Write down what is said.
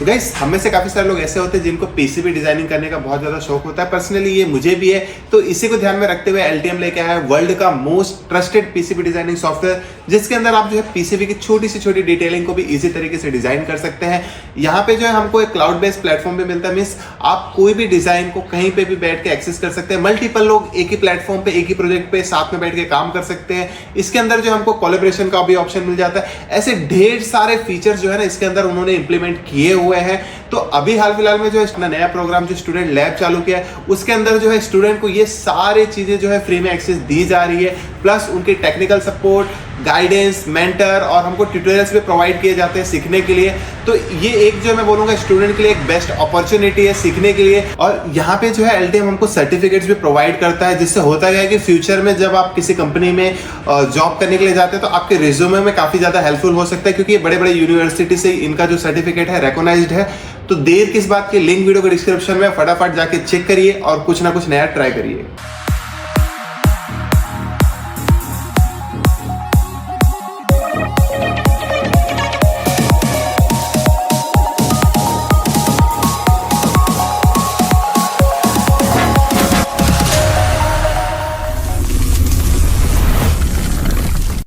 तो गाइस, हम में से काफी सारे लोग ऐसे होते हैं जिनको पीसीबी डिजाइनिंग करने का बहुत ज्यादा शौक होता है। पर्सनली ये मुझे भी है। तो इसी को ध्यान में रखते हुए एल्टियम लेके आया है वर्ल्ड का most trusted PCB designing software, जिसके अंदर आप जो है पीसीबी की छोटी से छोटी डिटेलिंग को भी इजी तरीके से डिजाइन कर सकते हैं। यहाँ पे जो है हमको एक क्लाउड बेस्ड प्लेटफॉर्म पे मिलता है, मींस आप कोई भी डिजाइन को कहीं पे भी बैठ के एक्सेस कर सकते हैं। मल्टीपल लोग एक ही प्लेटफॉर्म पे एक ही प्रोजेक्ट पे साथ में बैठ के काम कर सकते हैं। इसके अंदर जो हमको कोलैबोरेशन का भी ऑप्शन मिल जाता है। ऐसे ढेर सारे फीचर्स जो है ना इसके अंदर उन्होंने इंप्लीमेंट किए हुए हैं। तो अभी हाल फिलहाल में जो है नया प्रोग्राम जो स्टूडेंट लैब चालू किया है, उसके अंदर जो है स्टूडेंट को ये सारी चीजें जो है फ्री में एक्सेस दी जा रही है। प्लस उनकी टेक्निकल सपोर्ट, गाइडेंस, मेंटर और हमको ट्यूटोरियल्स भी प्रोवाइड किए जाते हैं सीखने के लिए। तो ये एक जो मैं बोलूंगा स्टूडेंट के लिए एक बेस्ट अपॉर्चुनिटी है सीखने के लिए। और यहाँ पे जो है एल्टियम हमको सर्टिफिकेट्स भी प्रोवाइड करता है, जिससे होता है कि फ्यूचर में जब आप किसी कंपनी में जॉब करने के लिए जाते हैं तो आपके रिज्यूमे में काफी ज्यादा हेल्पफुल हो सकता है, क्योंकि ये बड़े बड़े यूनिवर्सिटी से इनका जो सर्टिफिकेट है रिकॉग्नाइज्ड है। तो देर किस बात की, लिंक वीडियो के डिस्क्रिप्शन में, फटाफट जाके चेक करिए और कुछ ना कुछ नया ट्राई करिए।